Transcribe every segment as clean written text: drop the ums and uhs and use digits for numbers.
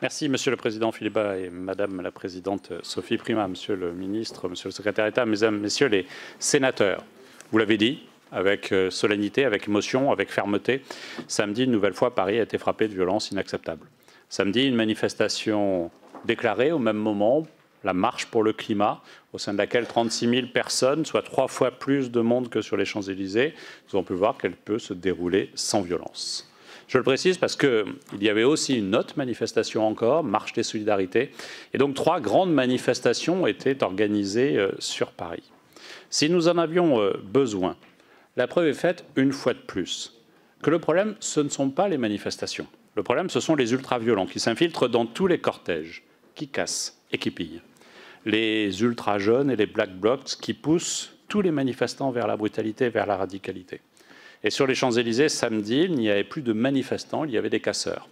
Merci, Monsieur le Président Philippe Bas et Madame la Présidente Sophie Primas, Monsieur le Ministre, Monsieur le Secrétaire d'État, Mesdames, Messieurs les sénateurs. Vous l'avez dit, avec solennité, avec émotion, avec fermeté, samedi, une nouvelle fois, Paris a été frappé de violences inacceptables. Samedi, une manifestation déclarée au même moment, la marche pour le climat, au sein de laquelle 36 000 personnes, soit 3 fois plus de monde que sur les Champs-Élysées, nous avons pu voir qu'elle peut se dérouler sans violence. Je le précise parce qu'il y avait aussi une autre manifestation encore, Marche des Solidarités, et donc 3 grandes manifestations étaient organisées sur Paris. Si nous en avions besoin, la preuve est faite une fois de plus que le problème, ce ne sont pas les manifestations. Le problème, ce sont les ultra-violents qui s'infiltrent dans tous les cortèges, qui cassent et qui pillent. Les ultra-jeunes et les black blocs qui poussent tous les manifestants vers la brutalité, vers la radicalité. Et sur les Champs-Élysées, samedi, il n'y avait plus de manifestants, il y avait des casseurs.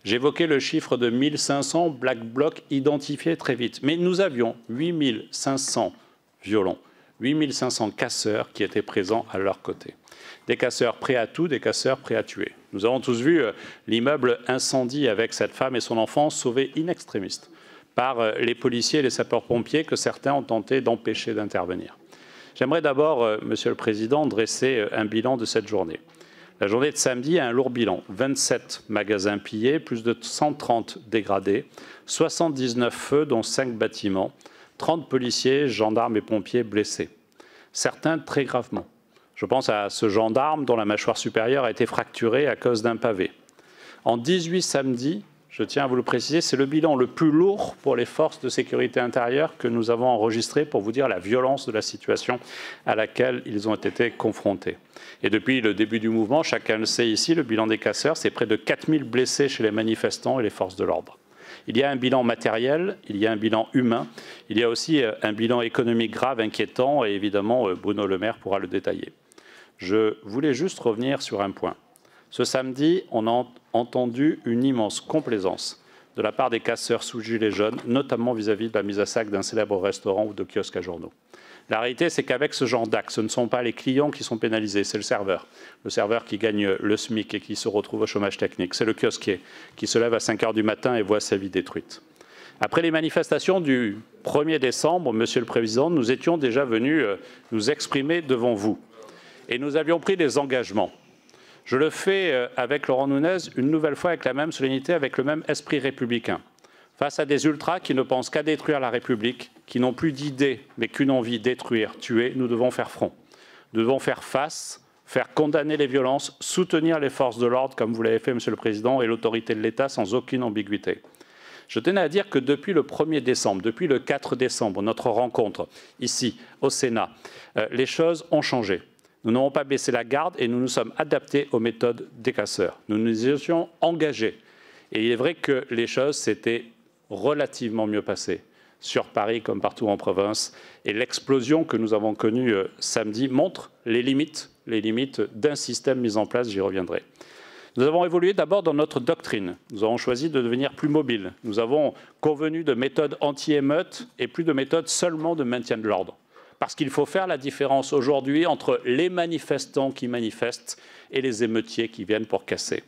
J'évoquais le chiffre de 1500 black blocs identifiés très vite. Mais nous avions 8500 violents, 8500 casseurs qui étaient présents à leur côté. Des casseurs prêts à tout, des casseurs prêts à tuer. Nous avons tous vu l'immeuble incendie avec cette femme et son enfant sauvés in extremis par les policiers et les sapeurs-pompiers que certains ont tenté d'empêcher d'intervenir. J'aimerais d'abord, Monsieur le Président, dresser un bilan de cette journée. La journée de samedi a un lourd bilan. 27 magasins pillés, plus de 130 dégradés, 79 feux, dont 5 bâtiments, 30 policiers, gendarmes et pompiers blessés. Certains très gravement. Je pense à ce gendarme dont la mâchoire supérieure a été fracturée à cause d'un pavé. En 18 samedis, je tiens à vous le préciser, c'est le bilan le plus lourd pour les forces de sécurité intérieure que nous avons enregistré pour vous dire la violence de la situation à laquelle ils ont été confrontés. Et depuis le début du mouvement, chacun le sait ici, le bilan des casseurs, c'est près de 4000 blessés chez les manifestants et les forces de l'ordre. Il y a un bilan matériel, il y a un bilan humain, il y a aussi un bilan économique grave, inquiétant, et évidemment, Bruno Le Maire pourra le détailler. Je voulais juste revenir sur un point. Ce samedi, on a entendu une immense complaisance de la part des casseurs sous gilets jaunes, notamment vis-à-vis de la mise à sac d'un célèbre restaurant ou de kiosque à journaux. La réalité, c'est qu'avec ce genre d'actes, ce ne sont pas les clients qui sont pénalisés, c'est le serveur qui gagne le SMIC et qui se retrouve au chômage technique. C'est le kiosquier qui se lève à 5 h du matin et voit sa vie détruite. Après les manifestations du 1er décembre, Monsieur le Président, nous étions déjà venus nous exprimer devant vous. Et nous avions pris des engagements. Je le fais avec Laurent Nunez, une nouvelle fois avec la même solennité, avec le même esprit républicain. Face à des ultras qui ne pensent qu'à détruire la République, qui n'ont plus d'idées, mais qu'une envie, détruire, tuer, nous devons faire front. Nous devons faire face, faire condamner les violences, soutenir les forces de l'ordre, comme vous l'avez fait, Monsieur le Président, et l'autorité de l'État sans aucune ambiguïté. Je tenais à dire que depuis le 1er décembre, depuis le 4 décembre, notre rencontre ici, au Sénat, les choses ont changé. Nous n'avons pas baissé la garde et nous nous sommes adaptés aux méthodes des casseurs. Nous nous étions engagés. Et il est vrai que les choses s'étaient relativement mieux passées sur Paris comme partout en province. Et l'explosion que nous avons connue samedi montre les limites d'un système mis en place, j'y reviendrai. Nous avons évolué d'abord dans notre doctrine. Nous avons choisi de devenir plus mobiles. Nous avons convenu de méthodes anti-émeutes et plus de méthodes seulement de maintien de l'ordre. Parce qu'il faut faire la différence aujourd'hui entre les manifestants qui manifestent et les émeutiers qui viennent pour casser.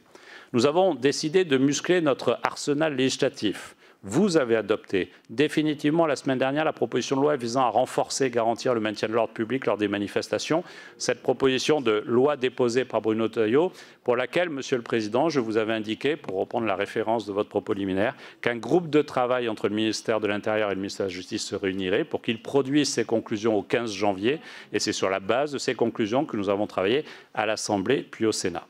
Nous avons décidé de muscler notre arsenal législatif. Vous avez adopté définitivement la semaine dernière la proposition de loi visant à renforcer et garantir le maintien de l'ordre public lors des manifestations. Cette proposition de loi déposée par Bruno Retailleau, pour laquelle, Monsieur le Président, je vous avais indiqué, pour reprendre la référence de votre propos liminaire, qu'un groupe de travail entre le ministère de l'Intérieur et le ministère de la Justice se réunirait pour qu'il produise ses conclusions au 15 janvier. Et c'est sur la base de ces conclusions que nous avons travaillé à l'Assemblée puis au Sénat.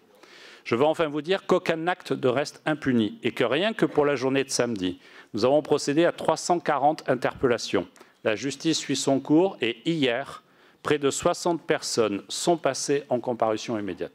Je veux enfin vous dire qu'aucun acte ne reste impuni et que rien que pour la journée de samedi, nous avons procédé à 340 interpellations. La justice suit son cours et hier, près de 60 personnes sont passées en comparution immédiate.